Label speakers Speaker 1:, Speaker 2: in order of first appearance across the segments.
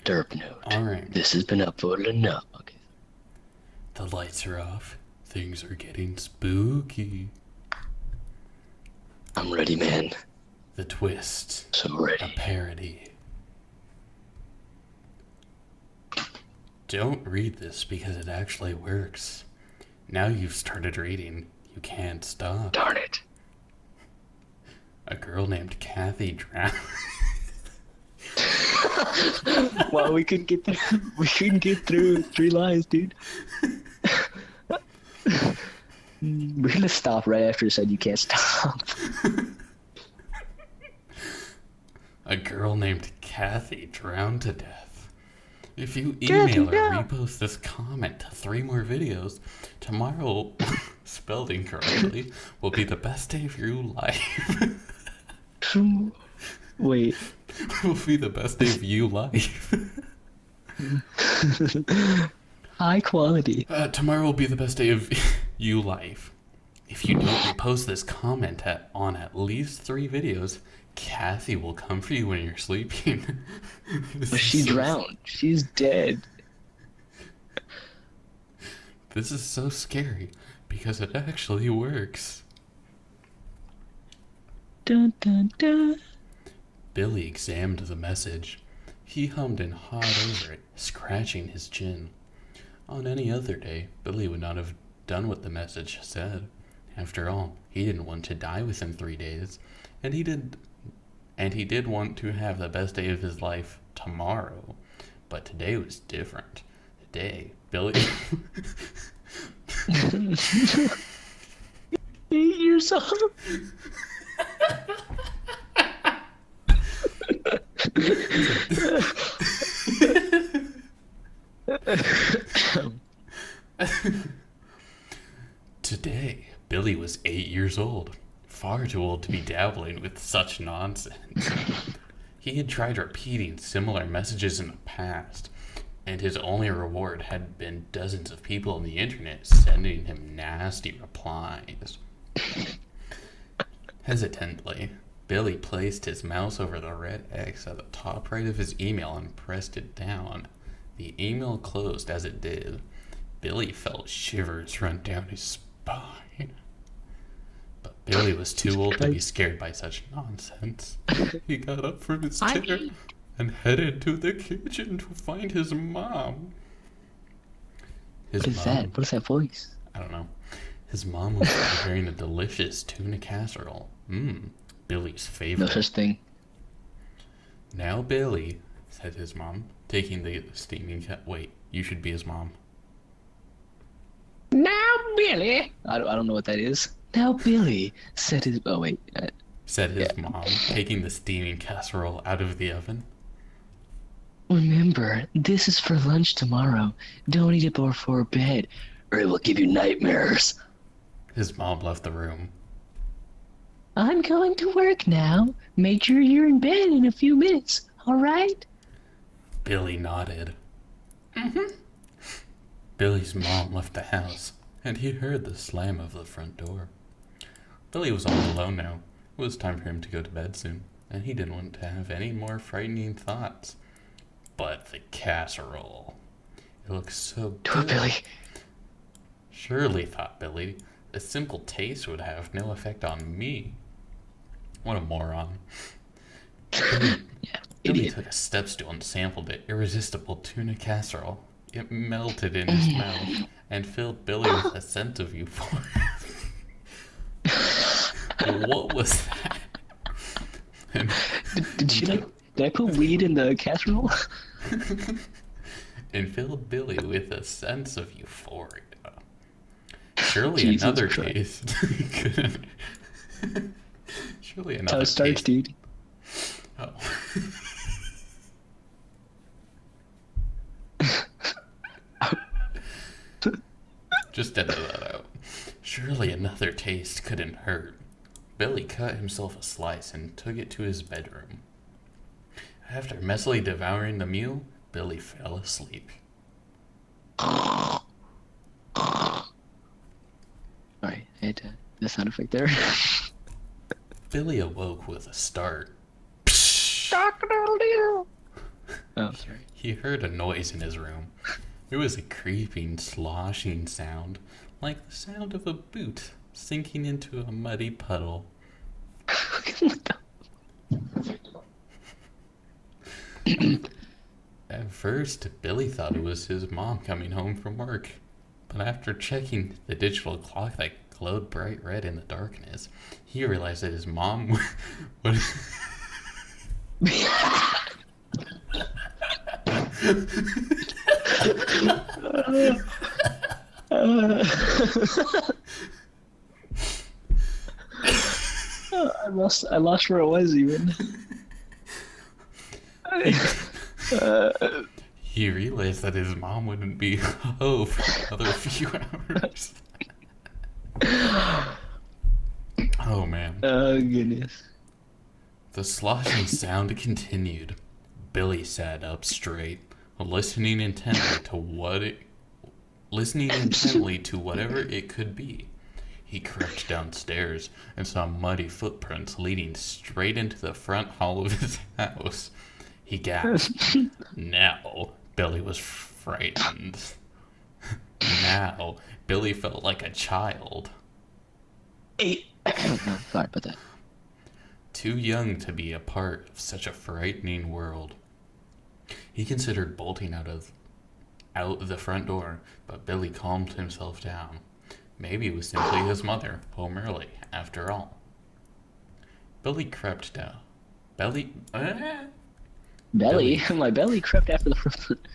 Speaker 1: Derp note.
Speaker 2: Alright.
Speaker 1: This has been upvoted enough. Okay.
Speaker 2: The lights are off. Things are getting spooky.
Speaker 1: I'm ready, man.
Speaker 2: The twist.
Speaker 1: So
Speaker 2: A
Speaker 1: ready.
Speaker 2: parody. Don't read this because it actually works. Now you've started reading, you can't stop.
Speaker 1: Darn it.
Speaker 2: A girl named Kathy drowned.
Speaker 1: Wow, we couldn't get through. We couldn't get through 3 lines, dude. We're gonna stop right after it said you can't stop.
Speaker 2: A girl named Kathy drowned to death. If you email or repost this comment to 3 more videos, tomorrow, spelled incorrectly, will be the best day of your life.
Speaker 1: Wait.
Speaker 2: Will be the best day of you life.
Speaker 1: High quality.
Speaker 2: Tomorrow will be the best day of you life. If you don't repost this comment on at least 3 videos, Kathy will come for you when you're sleeping.
Speaker 1: But she drowned. She's dead.
Speaker 2: This is so scary because it actually works.
Speaker 1: Dun, dun, dun.
Speaker 2: Billy examined the message. He hummed and hawed over it, scratching his chin. On any other day, Billy would not have done what the message said. After all, he didn't want to die within 3 days, and he did want to have the best day of his life tomorrow. But today was different. Today, Billy
Speaker 1: 8 years old.
Speaker 2: Today, Billy was 8 years old, far too old to be dabbling with such nonsense. He had tried repeating similar messages in the past, and his only reward had been dozens of people on the internet sending him nasty replies. Hesitantly, Billy placed his mouse over the red X at the top right of his email and pressed it down. The email closed as it did. Billy felt shivers run down his spine. But Billy was too old to be scared by such nonsense. He got up from his chair and headed to the kitchen to find his mom.
Speaker 1: What is that? What is that voice?
Speaker 2: I don't know. His mom was preparing a delicious tuna casserole. Billy's favorite.
Speaker 1: No such thing.
Speaker 2: Now, Billy, said his mom, taking the steaming wait, you should be his mom.
Speaker 1: Now, Billy. I don't know what that is. Now, Billy, said his... Oh, wait.
Speaker 2: Said his mom, taking the steaming casserole out of the oven.
Speaker 1: Remember, this is for lunch tomorrow. Don't eat it before bed, or it will give you nightmares.
Speaker 2: His mom left the room.
Speaker 1: I'm going to work now. Make sure you're in bed in a few minutes, all right?
Speaker 2: Billy nodded. Billy's mom left the house, and he heard the slam of the front door. Billy was all alone now. It was time for him to go to bed soon, and he didn't want to have any more frightening thoughts. But the casserole. It looked so
Speaker 1: Do
Speaker 2: good.
Speaker 1: it, Billy.
Speaker 2: Surely, thought Billy, a simple taste would have no effect on me. What a moron. Billy
Speaker 1: Idiot.
Speaker 2: took a step stool and sampled the irresistible tuna casserole. It melted in his mouth and filled Billy with a sense of euphoria. What was that?
Speaker 1: Did I put weed in the casserole?
Speaker 2: And filled Billy with a sense of euphoria. Surely
Speaker 1: Jesus
Speaker 2: another
Speaker 1: Christ.
Speaker 2: taste couldn't. Surely another
Speaker 1: How it starts,
Speaker 2: taste.
Speaker 1: dude.
Speaker 2: Oh. Just edit that out. Surely another taste couldn't hurt. Billy cut himself a slice and took it to his bedroom. After messily devouring the meal, Billy fell asleep.
Speaker 1: Alright, I had the sound effect there.
Speaker 2: Billy awoke with a start.
Speaker 1: Oh, sorry.
Speaker 2: He heard a noise in his room. It was a creeping, sloshing sound, like the sound of a boot sinking into a muddy puddle. At first, Billy thought it was his mom coming home from work. But after checking the digital clock that glowed bright red in the darkness, he realized that his mom would.
Speaker 1: I lost where I was even.
Speaker 2: He realized that his mom wouldn't be home for another few hours. Oh man.
Speaker 1: Oh goodness.
Speaker 2: The sloshing sound continued. Billy sat up straight, listening intently to whatever it could be. He crept downstairs and saw muddy footprints leading straight into the front hall of his house. He gasped. Now, Billy was frightened. Now, Billy felt like a child.
Speaker 1: Sorry about that.
Speaker 2: Too young to be a part of such a frightening world. He considered bolting out the front door, but Billy calmed himself down. Maybe it was simply his mother, home early, after all. Billy crept down. Belly?
Speaker 1: My belly crept after the front.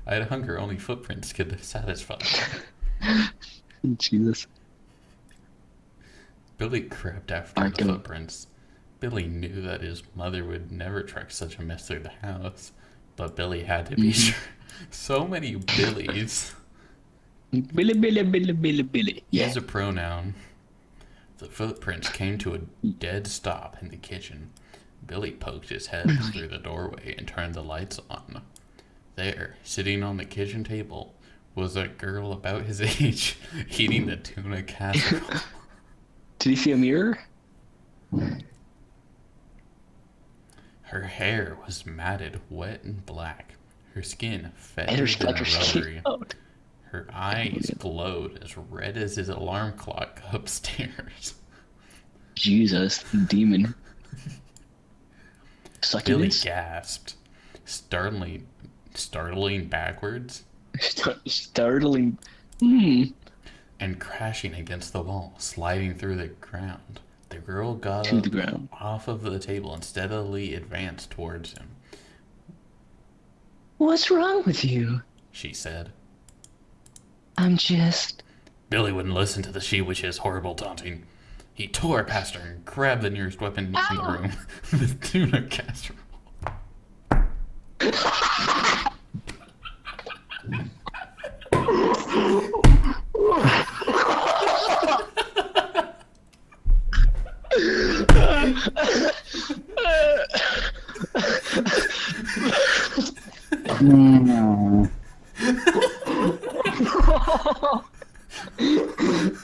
Speaker 2: I had hunger only footprints could satisfy.
Speaker 1: Jesus.
Speaker 2: Billy crept after the footprints. Billy knew that his mother would never track such a mess through the house, but Billy had to be sure. So many Billies.
Speaker 1: Billy.
Speaker 2: He is a pronoun. The footprints came to a dead stop in the kitchen. Billy poked his head through the doorway and turned the lights on. There, sitting on the kitchen table, was a girl about his age, eating the tuna casserole.
Speaker 1: Did he see a mirror?
Speaker 2: Her hair was matted, wet, and black. Her skin
Speaker 1: And
Speaker 2: fetid and rubbery.
Speaker 1: Oh.
Speaker 2: Her eyes glowed as red as his alarm clock upstairs.
Speaker 1: Jesus, demon.
Speaker 2: Billy
Speaker 1: Succubus?
Speaker 2: gasped, startling backwards
Speaker 1: Startling.
Speaker 2: and crashing against the wall, sliding through the ground. The girl got
Speaker 1: To
Speaker 2: up
Speaker 1: the ground.
Speaker 2: off of the table and steadily advanced towards him.
Speaker 1: What's wrong with you?
Speaker 2: She said.
Speaker 1: I'm just...
Speaker 2: Billy wouldn't listen to the she-witch's horrible taunting. He tore past her and grabbed the nearest weapon in the room, the tuna casserole.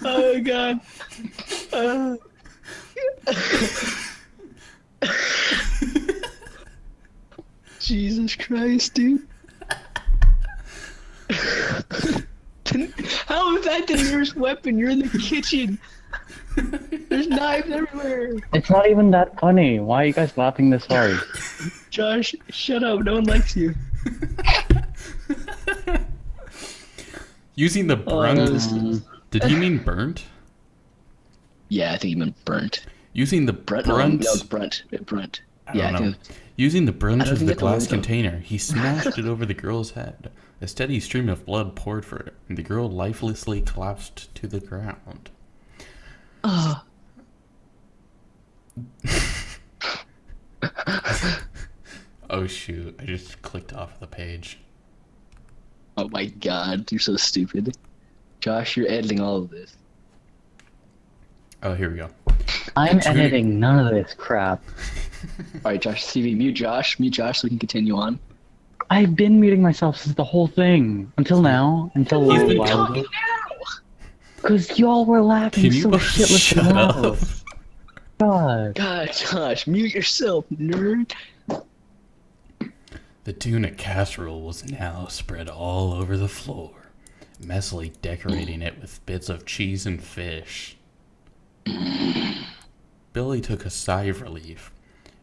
Speaker 1: Oh god. Jesus Christ, dude. How is that the nearest weapon? You're in the kitchen. There's knives everywhere.
Speaker 3: It's not even that funny. Why are you guys laughing this hard?
Speaker 1: Josh, shut up. No one likes you.
Speaker 2: Using the brunt. Did he mean burnt?
Speaker 1: Yeah, I think he meant burnt.
Speaker 2: Using the
Speaker 1: Brunt.
Speaker 2: brunt.
Speaker 1: No, brunt. Brunt.
Speaker 2: I
Speaker 1: Yeah,
Speaker 2: don't
Speaker 1: I
Speaker 2: know.
Speaker 1: think.
Speaker 2: Using the brunt
Speaker 1: don't
Speaker 2: of
Speaker 1: think
Speaker 2: the
Speaker 1: that's
Speaker 2: glass
Speaker 1: a word, though.
Speaker 2: container, he smashed it over the girl's head. A steady stream of blood poured for it, and the girl lifelessly collapsed to the ground.
Speaker 1: Oh.
Speaker 2: Oh shoot, I just clicked off the page.
Speaker 1: Oh my god, you're so stupid. Josh, you're editing all of this.
Speaker 2: Oh, here we go.
Speaker 3: I'm editing none of this crap.
Speaker 1: Alright, Josh, CV, mute Josh so we can continue on.
Speaker 3: I've been muting myself since the whole thing. Until now. Until a
Speaker 2: He's
Speaker 3: little
Speaker 2: been
Speaker 3: while
Speaker 1: talking
Speaker 3: ago.
Speaker 1: now!
Speaker 3: Because y'all were laughing
Speaker 2: Can you
Speaker 3: so
Speaker 2: both
Speaker 3: shitless
Speaker 2: shut
Speaker 3: loud.
Speaker 2: up?
Speaker 3: God.
Speaker 1: God, Josh, mute yourself, nerd.
Speaker 2: The tuna casserole was now spread all over the floor, messily decorating it with bits of cheese and fish. Billy took a sigh of relief,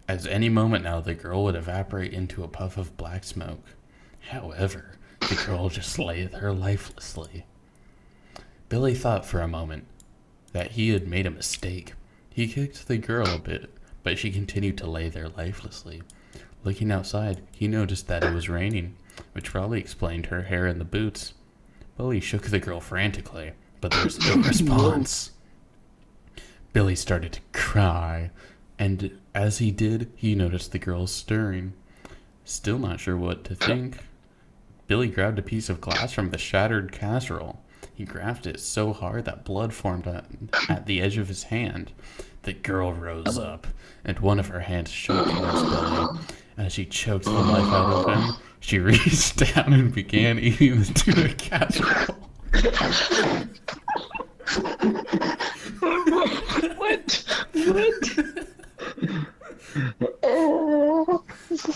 Speaker 2: as any moment now the girl would evaporate into a puff of black smoke. However, the girl just lay there lifelessly. Billy thought for a moment that he had made a mistake. He kicked the girl a bit, but she continued to lay there lifelessly. Looking outside, he noticed that it was raining, which probably explained her hair and the boots. Billy shook the girl frantically, but there was no response. Billy started to cry, and as he did, he noticed the girl stirring. Still not sure what to think, Billy grabbed a piece of glass from the shattered casserole. He grasped it so hard that blood formed at the edge of his hand. The girl rose up, and one of her hands shot towards Billy. As she choked the life out of him, she reached down and began eating the tuna casserole.
Speaker 1: What?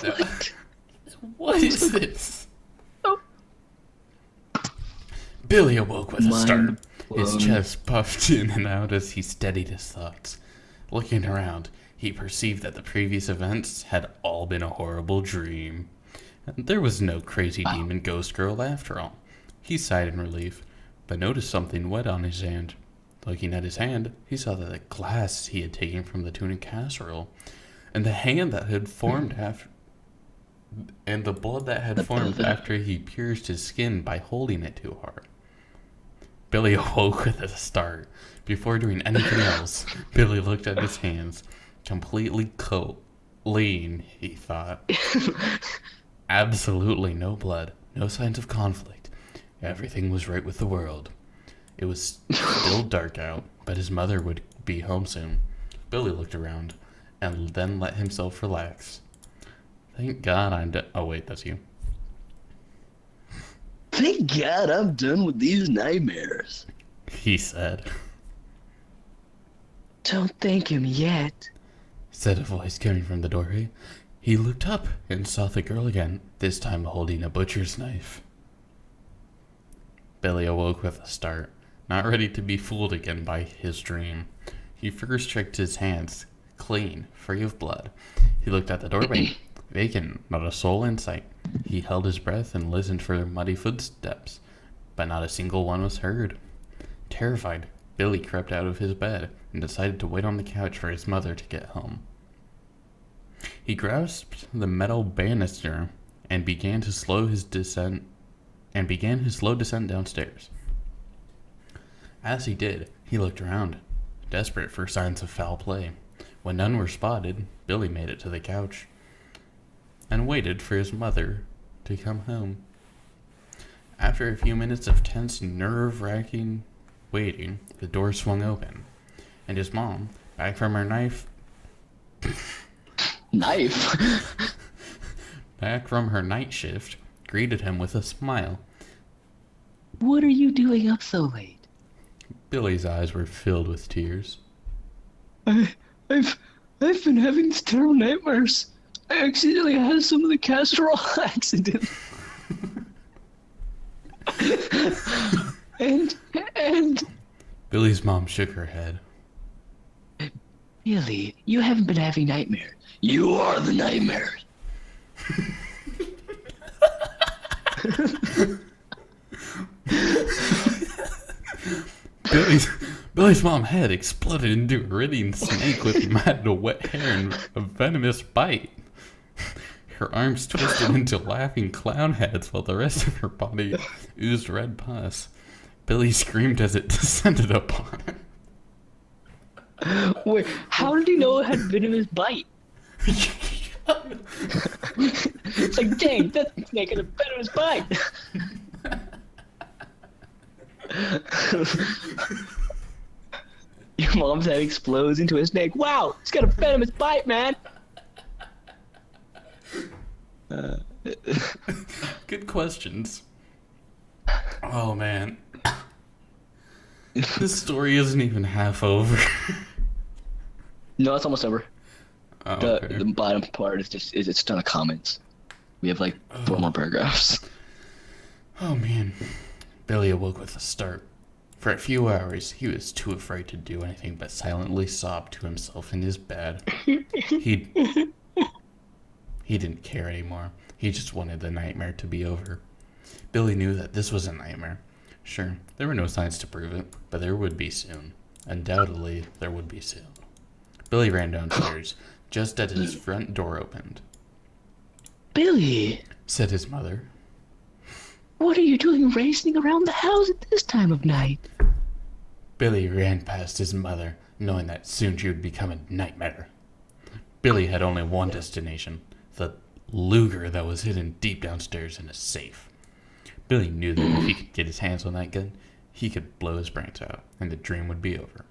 Speaker 1: What?
Speaker 2: What is this? Billy awoke with a start. His chest puffed in and out as he steadied his thoughts. Looking around, he perceived that the previous events had all been a horrible dream. There was no crazy demon ghost girl after all. He sighed in relief, but noticed something wet on his hand. Looking at his hand, he saw that the glass he had taken from the tuna casserole, and the hand that had formed after, and the blood that had formed after he pierced his skin by holding it too hard. Billy awoke with a start. Before doing anything else, Billy looked at his hands. Completely clean, he thought. Absolutely no blood, no signs of conflict. Everything was right with the world. It was still dark out, but his mother would be home soon. Billy looked around, and then let himself relax. Thank God I'm done. Oh wait, that's you.
Speaker 4: Thank God I'm done with these nightmares.
Speaker 2: He said.
Speaker 1: Don't thank him yet,
Speaker 2: Said a voice coming from the doorway. He looked up and saw the girl again, this time holding a butcher's knife. Billy awoke with a start, not ready to be fooled again by his dream. He first checked his hands, clean, free of blood. He looked at the doorway, vacant, not a soul in sight. He held his breath and listened for muddy footsteps, but not a single one was heard. Terrified, Billy crept out of his bed and decided to wait on the couch for his mother to get home. He grasped the metal banister and began his slow descent downstairs. As he did, he looked around, desperate for signs of foul play. When none were spotted, Billy made it to the couch and waited for his mother to come home. After a few minutes of tense, nerve-wracking waiting, the door swung open, and his mom, back from her back from her night shift, greeted him with a smile.
Speaker 1: what are you doing up so late?
Speaker 2: Billy's eyes were filled with tears.
Speaker 1: I've been having these terrible nightmares. I accidentally had some of the casserole accident. and
Speaker 2: Billy's mom shook her head.
Speaker 1: Billy, you haven't been having nightmares.
Speaker 4: You are the nightmare.
Speaker 2: Billy's mom head exploded into a writhing snake with matted wet hair and a venomous bite. Her arms twisted into laughing clown heads while the rest of her body oozed red pus. Billy screamed as it descended upon him.
Speaker 1: Wait, how did he know it had venomous bite? It's like, dang, that snake has a venomous bite. Your mom's head explodes into a snake. Wow, it's got a venomous bite, man.
Speaker 2: Good questions. Oh man. This story isn't even half over.
Speaker 1: No, it's almost over.
Speaker 2: Oh, okay.
Speaker 1: The bottom part is just a ton of comments. We have like 4 more paragraphs.
Speaker 2: Oh man. Billy awoke with a start. For a few hours, he was too afraid to do anything but silently sob to himself in his bed. He didn't care anymore. He just wanted the nightmare to be over. Billy knew that this was a nightmare. Sure, there were no signs to prove it, but there would be soon. Undoubtedly, there would be soon. Billy ran downstairs, just as his front door opened.
Speaker 1: Billy,
Speaker 2: Said his mother.
Speaker 1: what are you doing racing around the house at this time of night?
Speaker 2: Billy ran past his mother, knowing that soon she would become a nightmare. Billy had only one destination, the Luger that was hidden deep downstairs in a safe. Billy knew that if he could get his hands on that gun, he could blow his brains out, and the dream would be over.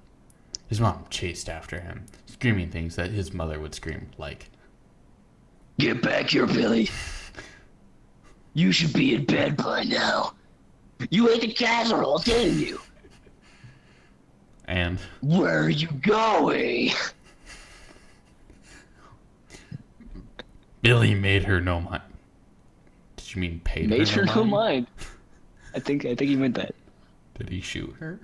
Speaker 2: His mom chased after him, screaming things that his mother would scream, like,
Speaker 4: Get back here, Billy. You should be in bed by now. You ate the casserole, didn't you?
Speaker 2: and
Speaker 4: Where are you going?
Speaker 2: Billy made her no mind. Did you mean paid
Speaker 1: Made
Speaker 2: her
Speaker 1: her no mind. I think he meant that.
Speaker 2: Did he shoot her?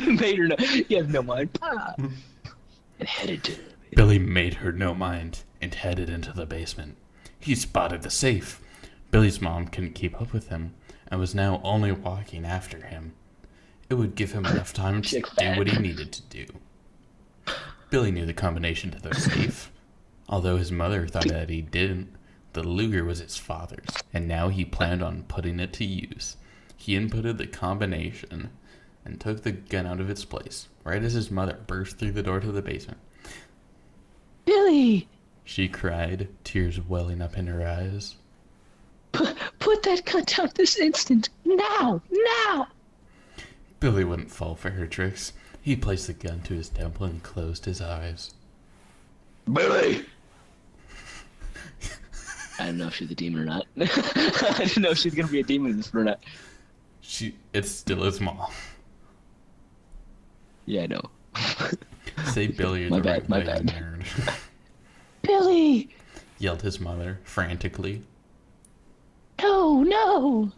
Speaker 1: Made her no. He has no mind. And headed to.
Speaker 2: Billy made her no mind and headed into the basement. He spotted the safe. Billy's mom couldn't keep up with him and was now only walking after him. It would give him enough time to do what he needed to do. Billy knew the combination to the safe. Although his mother thought that he didn't, the Luger was his father's, and now he planned on putting it to use. He inputted the combination and took the gun out of its place, right as his mother burst through the door to the basement.
Speaker 1: Billy,
Speaker 2: She cried, tears welling up in her eyes.
Speaker 1: put that gun down this instant. Now, now.
Speaker 2: Billy wouldn't fall for her tricks. He placed the gun to his temple and closed his eyes.
Speaker 4: Billy!
Speaker 1: I don't know if she's a demon or not. I didn't know if she's gonna be a demon in this or not.
Speaker 2: It's still his mom.
Speaker 1: Yeah, I know.
Speaker 2: Say Billy
Speaker 1: My
Speaker 2: the
Speaker 1: bad,
Speaker 2: right
Speaker 1: my
Speaker 2: way,
Speaker 1: bad.
Speaker 2: nerd.
Speaker 1: Billy,
Speaker 2: Yelled his mother, frantically.
Speaker 1: no, no.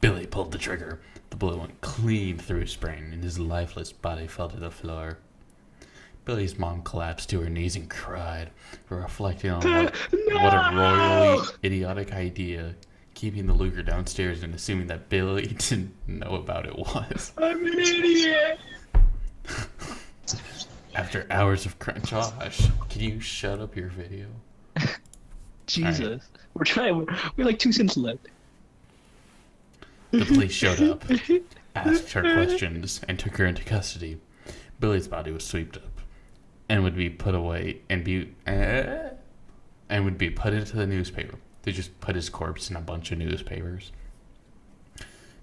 Speaker 2: Billy pulled the trigger. The bullet went clean through his brain, and his lifeless body fell to the floor. Billy's mom collapsed to her knees and cried, reflecting on what a royally idiotic idea keeping the Luger downstairs and assuming that Billy didn't know about it was.
Speaker 1: I'm an idiot.
Speaker 2: After hours of Josh, can you shut up your video?
Speaker 1: Jesus. We're trying. We have like 2 cents left.
Speaker 2: The police showed up, asked her questions, and took her into custody. Billy's body was swept up and would be put away and would be put into the newspaper. They just put his corpse in a bunch of newspapers.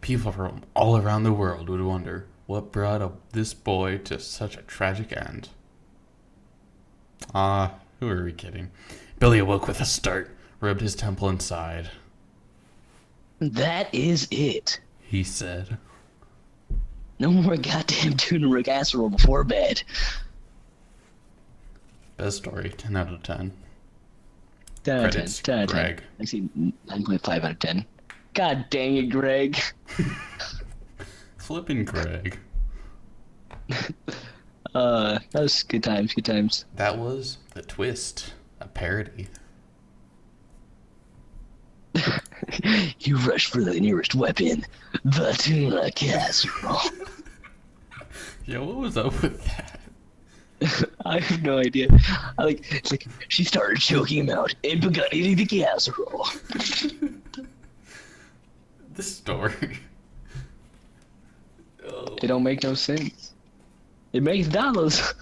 Speaker 2: People from all around the world would wonder what brought this boy to such a tragic end. Who are we kidding? Billy awoke with a start, rubbed his temple and sighed.
Speaker 1: That is it.
Speaker 2: He said,
Speaker 1: No more goddamn tuna casserole before bed.
Speaker 2: best story, 10 out of 10.
Speaker 1: 10 out of 10.
Speaker 2: Credits,
Speaker 1: 10 out of 10.
Speaker 2: Greg.
Speaker 1: Actually, 9.5 out of 10. God dang it, Greg.
Speaker 2: Flippin' Greg.
Speaker 1: That was good times, good times.
Speaker 2: That was The Twist, a parody.
Speaker 4: You rush for the nearest weapon, the tuna casserole.
Speaker 2: Yeah, what was up with that?
Speaker 1: I have no idea. It's like
Speaker 4: She started choking him out and began eating the casserole.
Speaker 2: The story. Oh.
Speaker 1: it don't make no sense. It makes dollars.